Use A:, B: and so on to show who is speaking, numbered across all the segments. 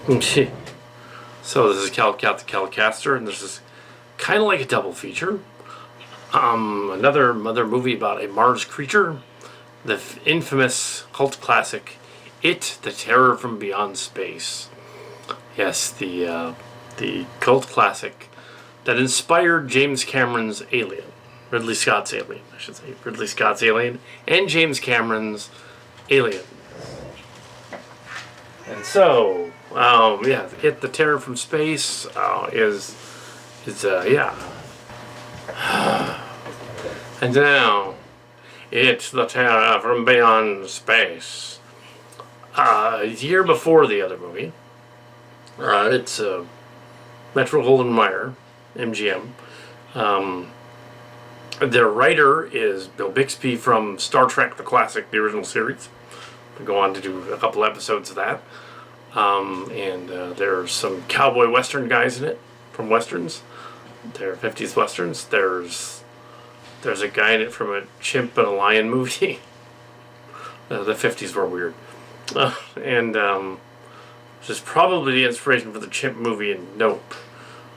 A: So this is Cat the Calicaster, and this is kind of like a double feature. Another movie about a Mars creature, the infamous cult classic, It: The Terror from Beyond Space. Yes, the cult classic that inspired James Cameron's Alien, Ridley Scott's Alien, I should say, Ridley Scott's Alien, and James Cameron's Alien. And so, yeah, It: The Terror from Space is yeah. And now, It's the Terror from Beyond Space. A year before the other movie, it's Metro-Goldwyn-Mayer, MGM. Their writer is Bill Bixby from Star Trek: The Classic, the original series. We go on to do a couple episodes of that. And there's some cowboy western guys in it from westerns. They're 50s westerns. There's a guy in it from a chimp and a lion movie. The 50s were weird. And which is probably the inspiration for the chimp movie in Nope,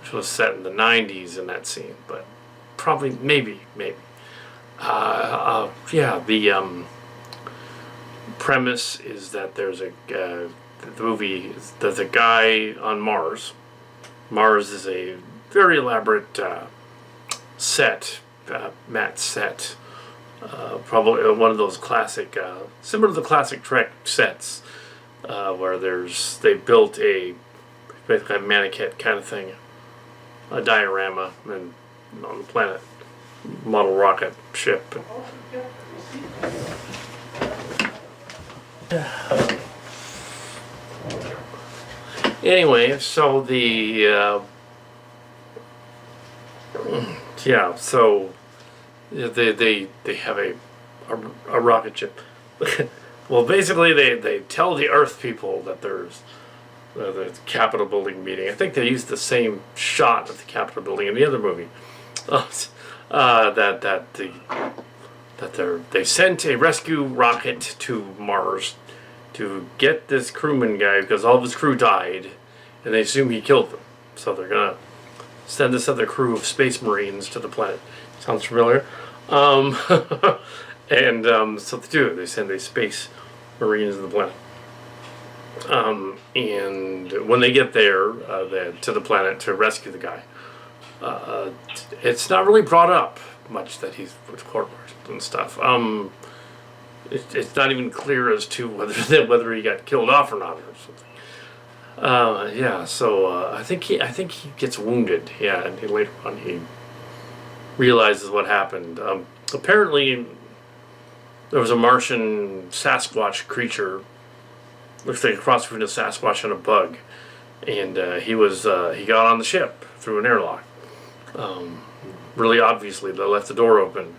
A: which was set in the 90s in that scene. But probably, maybe. Yeah, the premise is that there's there's a guy on Mars. Mars is a very elaborate matte set. Probably one of those classic, similar to the classic Trek sets, where they built basically a mannequin kind of thing, a diorama, and on the planet, model rocket ship. Anyway, so so they have a rocket ship. Well, basically they tell the Earth people that there's the Capitol building meeting. I think they used the same shot of the Capitol building in the other movie. They sent a rescue rocket to Mars to get this crewman guy because all of his crew died, and they assume he killed them. So they're gonna send this other crew of space marines to the planet. Sounds familiar? So they do. They send a space marines to the planet. And when they get there to the planet to rescue the guy, it's not really brought up much that he's court-martialed and stuff. It's not even clear as to whether he got killed off or not or something. So I think he gets wounded. Yeah, and later on he realizes what happened. Apparently, there was a Martian Sasquatch creature. Looks like a cross between a Sasquatch and a bug, and he got on the ship through an airlock. Really obviously, they left the door open,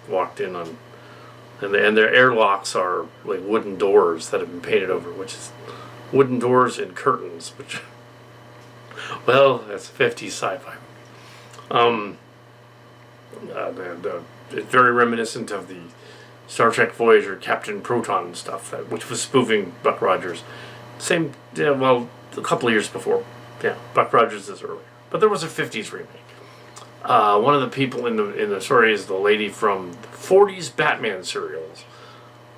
A: walked in on. And their airlocks are like wooden doors that have been painted over, which is wooden doors and curtains, which, well, that's 50s sci-fi. It's very reminiscent of the Star Trek Voyager Captain Proton stuff, which was spoofing Buck Rogers. Same, a couple of years before. Yeah, Buck Rogers is earlier. But there was a 50s remake. One of the people in the story is the lady from the 40s Batman serials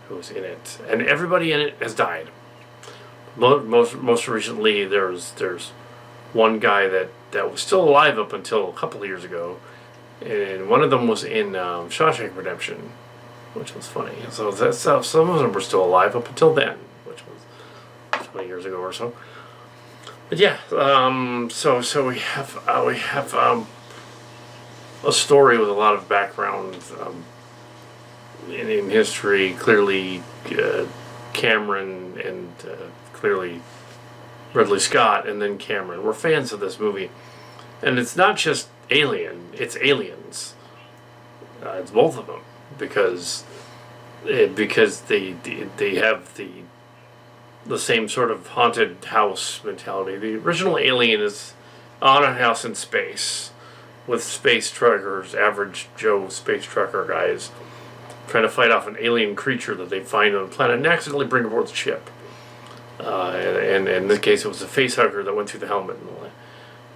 A: who's in it, and everybody in it has died. Most recently, there's one guy that was still alive up until a couple of years ago, and one of them was in Shawshank Redemption, which was funny. So some of them were still alive up until then, which was 20 years ago or so. But yeah, so we have a story with a lot of background in history. Clearly, Cameron and clearly Ridley Scott, and then Cameron. We're fans of this movie, and it's not just Alien; it's Aliens. It's both of them because they have the same sort of haunted house mentality. The original Alien is on a house in space, with space truckers, average Joe space trucker guys, trying to fight off an alien creature that they find on the planet and accidentally bring aboard the ship. and in this case, it was a face hugger that went through the helmet.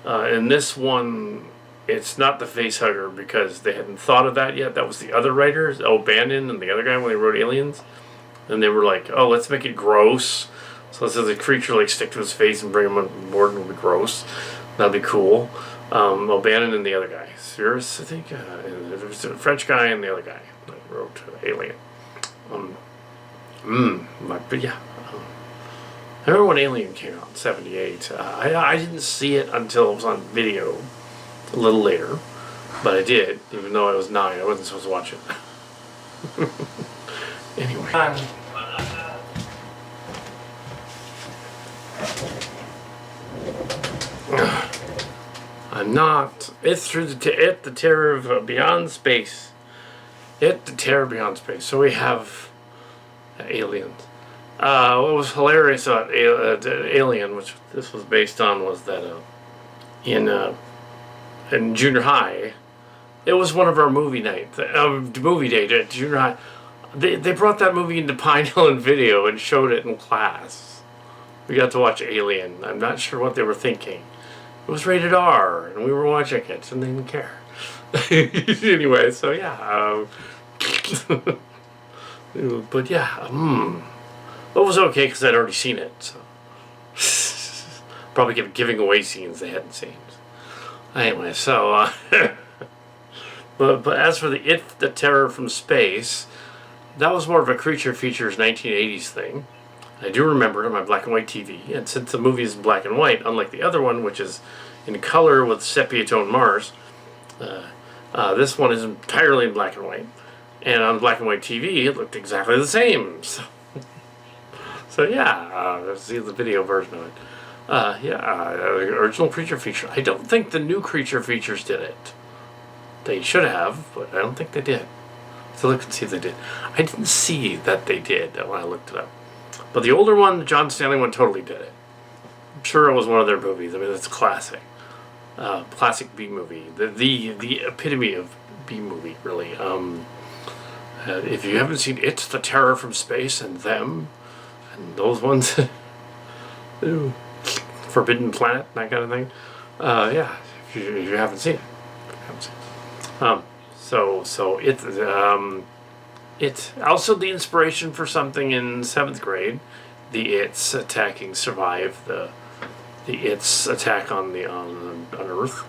A: In this one, it's not the face hugger because they hadn't thought of that yet. That was the other writers, O'Bannon and the other guy when they wrote Aliens. And they were like, oh, let's make it gross. So let's have the creature like stick to his face and bring him on board and it'll be gross. That'd be cool. O'Bannon and the other guy. Cyrus, I think. There was a French guy and the other guy that wrote Alien. But yeah. I remember when Alien came out in 78. I didn't see it until it was on video a little later. But I did, even though I was 9. I wasn't supposed to watch it. Anyway. I'm not. It's through the terror of beyond space. The terror beyond space. So we have Aliens. What was hilarious about Alien, which this was based on, was that in junior high, it was one of our movie night, movie day at junior high. They brought that movie into Pine Hill and Video and showed it in class. We got to watch Alien. I'm not sure what they were thinking. It was rated R, and we were watching it, and they didn't care. Anyway, so yeah. But yeah, it was okay because I'd already seen it. So probably giving away scenes they hadn't seen. Anyway, so but as for the Terror from Space, that was more of a Creature Features 1980s thing. I do remember it on my black and white TV, and since the movie is black and white, unlike the other one, which is in color with sepia tone Mars, this one is entirely in black and white. And on black and white TV, it looked exactly the same. So yeah, let's see the video version of it. Original Creature Feature. I don't think the new Creature Features did it. They should have, but I don't think they did. So look and see if they did. I didn't see that they did when I looked it up. But the older one, the John Stanley one, totally did it. I'm sure it was one of their movies. I mean, it's classic. Classic B movie. The epitome of B movie, really. If you haven't seen It's the Terror from Space and Them, and those ones, Forbidden Planet, that kind of thing. Yeah, if you haven't seen it. So it's also the inspiration for something in 7th grade. The It's attacking Survive, the It's attack on Earth,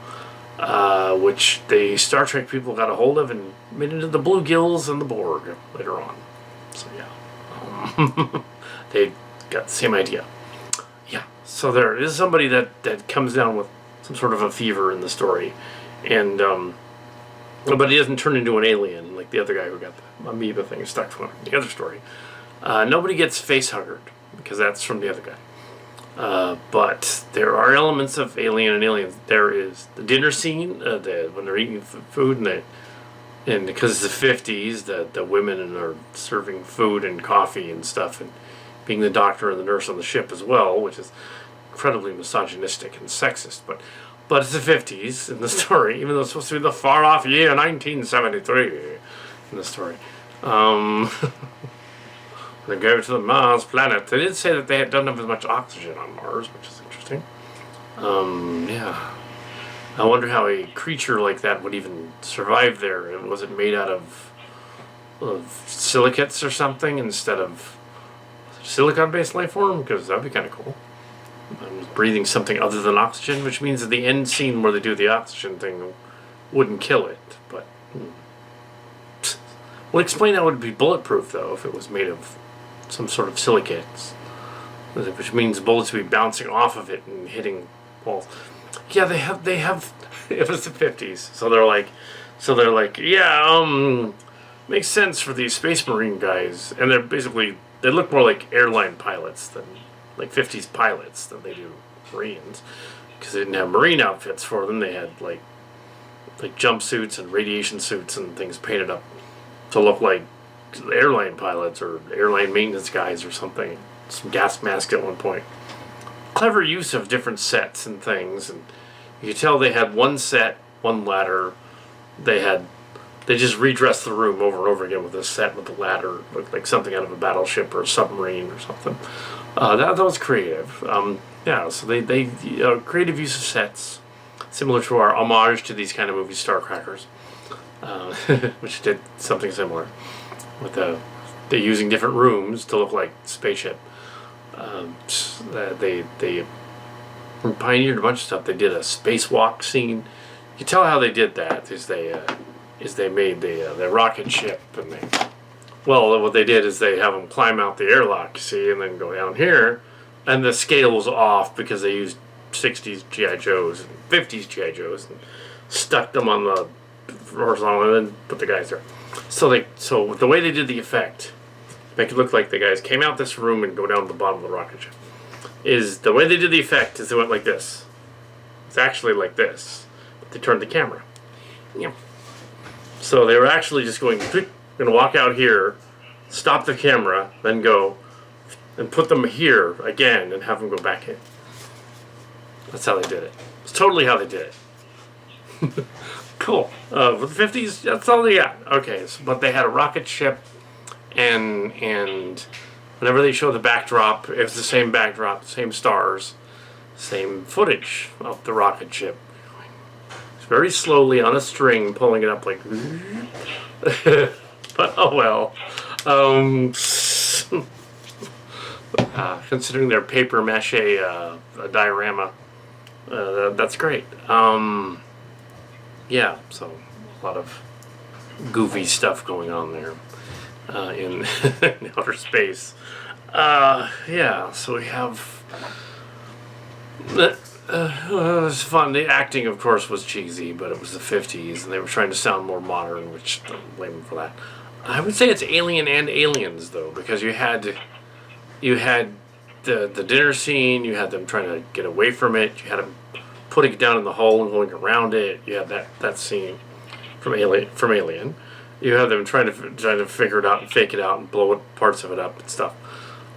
A: which the Star Trek people got a hold of and made into the Bluegills and the Borg later on. So yeah, they got the same idea. Yeah, so there is somebody that comes down with some sort of a fever in the story, and but he doesn't turn into an alien like the other guy who got the amoeba thing stuck to him in the other story. Nobody gets face-huggered because that's from the other guy. But there are elements of Alien and Aliens. There is the dinner scene when they're eating food, and because it's the 50s, the women are serving food and coffee and stuff, and being the doctor and the nurse on the ship as well, which is incredibly misogynistic and sexist. But it's the 50s in the story, even though it's supposed to be the far-off year 1973 in the story. They go to the Mars planet. They did say that they don't have as much oxygen on Mars, which is interesting. Yeah. I wonder how a creature like that would even survive there. Was it made out of silicates or something instead of silicon-based life form? Because that would be kind of cool. Breathing something other than oxygen, which means that the end scene where they do the oxygen thing wouldn't kill it. But would explain how it would be bulletproof though if it was made of some sort of silicates, which means bullets would be bouncing off of it and hitting walls. Yeah, they have. It was the 50s, so they're like, yeah, makes sense for these Space Marine guys, and they look more like airline pilots than like 50s pilots than they do Marines, because they didn't have Marine outfits for them. They had like jumpsuits and radiation suits and things painted up to look like airline pilots or airline maintenance guys or something. Some gas mask at one point. Clever use of different sets and things, and you could tell they had one set, one ladder. They had they just redressed the room over and over again with this set with a ladder, looked like something out of a battleship or a submarine or something. That was creative. Yeah, so they creative use of sets, similar to our homage to these kind of movies, Starcrackers, which did something similar with they're using different rooms to look like spaceship. They pioneered a bunch of stuff. They did a spacewalk scene. You can tell how they did that is they made the rocket ship, and what they did is they have them climb out the airlock, you see, and then go down here, and the scale was off because they used 60s GI Joes and 50s GI Joes and stuck them on the horizontal and then put the guys there. So the way they did the effect, make it look like the guys came out this room and go down to the bottom of the rocket ship, is the way they did the effect is they went like this. It's actually like this, but they turned the camera. Yeah. So they were actually just going to walk out here, stop the camera, then go and put them here again and have them go back in. That's how they did it. It's totally how they did it. Cool. For the 50s, that's all they got. Okay, but they had a rocket ship, and whenever they show the backdrop, it's the same backdrop, same stars, same footage of the rocket ship. It's very slowly on a string, pulling it up like. But oh well. Considering their paper mache diorama, that's great. Yeah, so a lot of goofy stuff going on there in outer space. Yeah, so we have. It was fun. The acting, of course, was cheesy, but it was the 50s, and they were trying to sound more modern, which don't blame them for that. I would say it's Alien and Aliens, though, because you had the dinner scene, you had them trying to get away from it, you had them putting it down in the hole and going around it, you had that scene from Alien. You have them trying to figure it out and fake it out and blow parts of it up and stuff.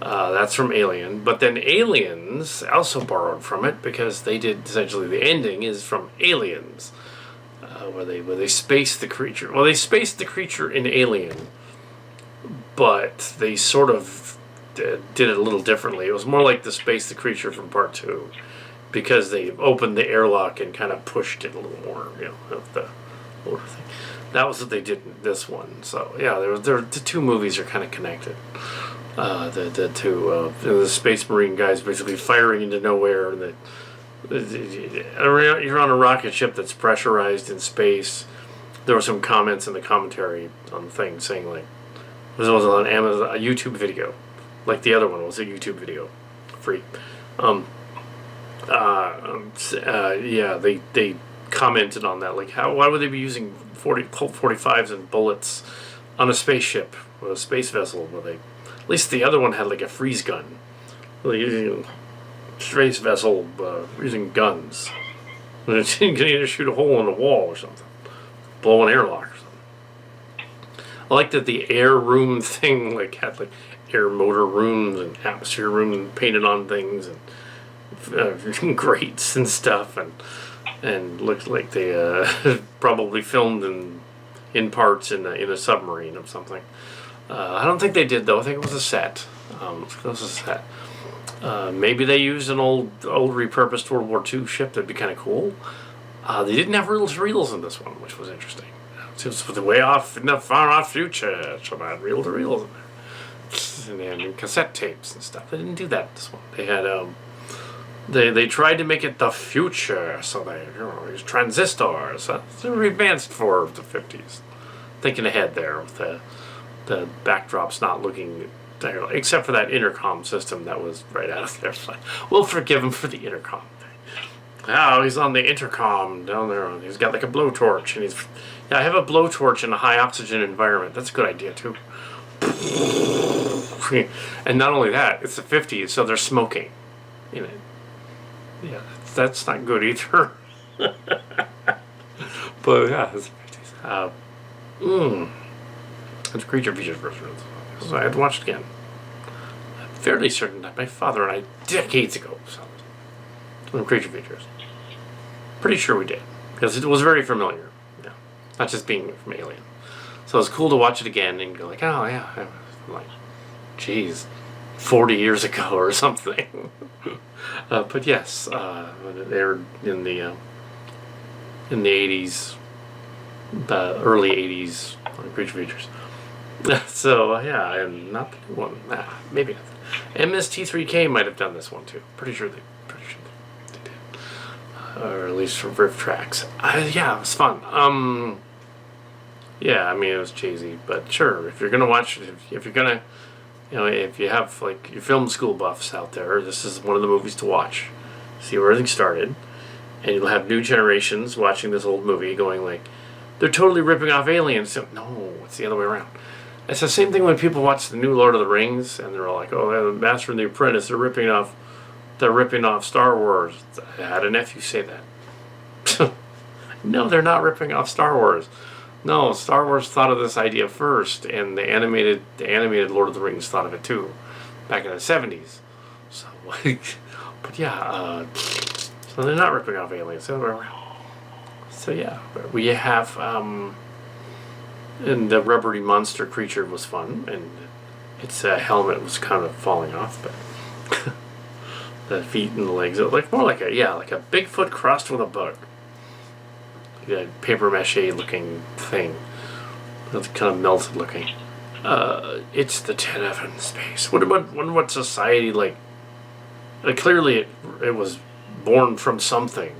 A: That's from Alien. But then Aliens also borrowed from it because they did essentially the ending is from Aliens, where they spaced the creature. Well, they spaced the creature in Alien, but they sort of did it a little differently. It was more like the space the creature from Part 2, because they opened the airlock and kind of pushed it a little more, of the lower thing. That was what they did in this one. So yeah, the two movies are kind of connected. The two the Space Marine guys basically firing into nowhere, and you're on a rocket ship that's pressurized in space. There were some comments in the commentary on the thing saying like this was on Amazon, a YouTube video, like the other one was a YouTube video, free. Yeah, they commented on that, like why would they be using Colt 45s and bullets on a spaceship with a space vessel? At least the other one had like a freeze gun. Well, using space vessel using guns. You can either shoot a hole in the wall or something, blow an airlock or something. I like that the air room thing had air motor rooms and atmosphere rooms painted on things and grates and stuff, and looked like they probably filmed in parts in a submarine or something. I don't think they did though. I think it was a set. It was a set. Maybe they used an old repurposed World War II ship. That'd be kind of cool. They didn't have reel-to-reels in this one, which was interesting. It was way off in the far-off future, so I had reel-to-reels in there, and cassette tapes and stuff. They didn't do that in this one. They had They tried to make it the future, so they used transistors. They were advanced for the 50s. Thinking ahead there with the backdrops not looking, except for that intercom system that was right out of there. We'll forgive him for the intercom thing. Oh, he's on the intercom down there. He's got like a blowtorch, and I have a blowtorch in a high oxygen environment. That's a good idea too. And not only that, it's the 50s, so they're smoking in it. Yeah, that's not good either. But yeah, it's 50s. It's Creature Features version. So I had to watch it again. I'm fairly certain that my father and I, decades ago, saw it. Creature Features. Pretty sure we did. Because it was very familiar. Yeah. Not just being from Alien. So it's cool to watch it again and go like, oh yeah, I'm like, geez, 40 years ago or something. But yes, they're in the 80s, the early 80s on Creature Features. So yeah, and not the new one. Maybe not. MST3K might have done this one too. Pretty sure they did, or at least for riff tracks. Yeah, it was fun. Yeah, I mean it was cheesy, but sure. If you're gonna watch, if you're gonna, if you have like your film school buffs out there, this is one of the movies to watch. See where everything started, and you'll have new generations watching this old movie, going like, they're totally ripping off Aliens. No, it's the other way around. It's the same thing when people watch the new Lord of the Rings and they're all like, "Oh, the Master and the Apprentice, they're ripping off Star Wars." I had a nephew say that. No, they're not ripping off Star Wars. No, Star Wars thought of this idea first, and the animated Lord of the Rings thought of it too, back in the 70s. So, but yeah, so they're not ripping off Aliens. So yeah, we have. And the rubbery monster creature was fun, and its helmet was kind of falling off, but the feet and the legs, it looked more like a Bigfoot crossed with a bug. Yeah, paper mache looking thing. That's kind of melted looking. It's the TNF in space. Wonder what society like. Clearly, it was born from something.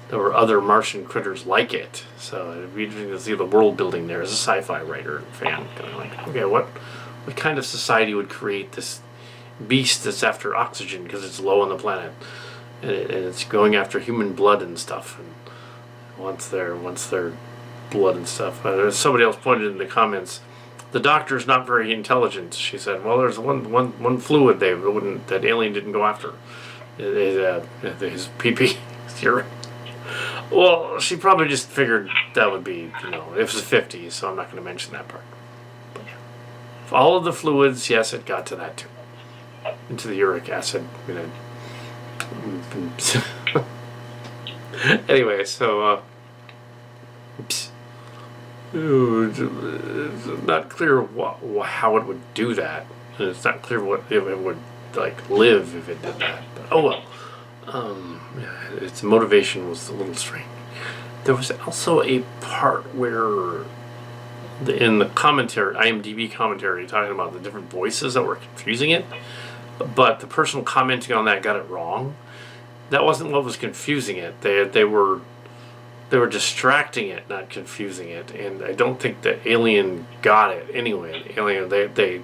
A: There were other Martian critters like it, so it'd be interesting to see the world building there as a sci-fi writer and fan. Kind of like, okay, what kind of society would create this beast that's after oxygen because it's low on the planet, and it's going after human blood and stuff, and wants their blood and stuff. Somebody else pointed in the comments, the doctor's not very intelligent. She said, well, there's one fluid that alien didn't go after. His pee-pee. You're right. Well, she probably just figured that would be, it was the 50s, so I'm not going to mention that part. But yeah. All of the fluids, yes, it got to that too. Into the uric acid. Anyway, so, it's not clear how it would do that. And it's not clear if it would, live if it did that. But, oh well. Its motivation was a little strange. There was also a part where, in the commentary, IMDb commentary, talking about the different voices that were confusing it, but the person commenting on that got it wrong. That wasn't what was confusing it. They were distracting it, not confusing it. And I don't think the alien got it anyway. The alien, the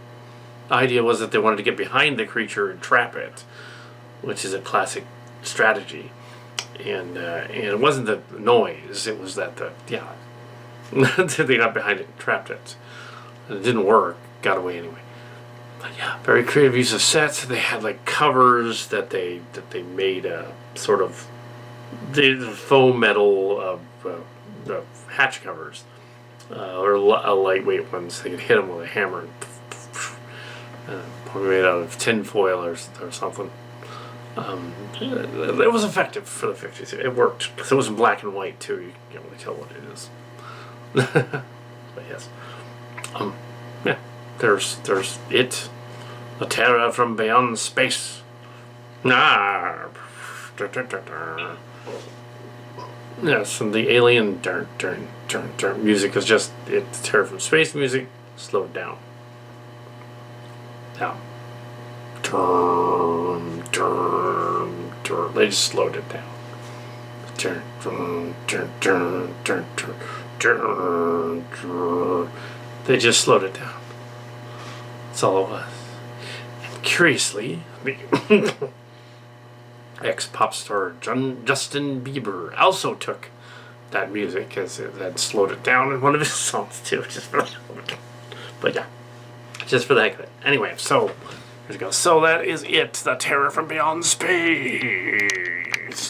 A: idea was that they wanted to get behind the creature and trap it, which is a classic strategy, and it wasn't the noise, it was that they got behind it and trapped it, and it didn't work, got away anyway. But yeah, very creative use of sets. They had like covers that they made sort of the faux metal the hatch covers, or lightweight ones. They could hit them with a hammer, probably made out of tin foil or something. It was effective for the 50s. It worked because it was in black and white too. You can't really tell what it is. But yes, yeah. There's it, a terror from beyond space. Yes, and the alien music is just the terror from space music slowed down. Now. They just slowed it down. They just slowed it down. That's all it was. And curiously, the ex-pop star Justin Bieber also took that music as it had slowed it down in one of his songs too. But yeah, just for the heck of it. Anyway, so. Here we go. So that is it. The Terror from Beyond Space.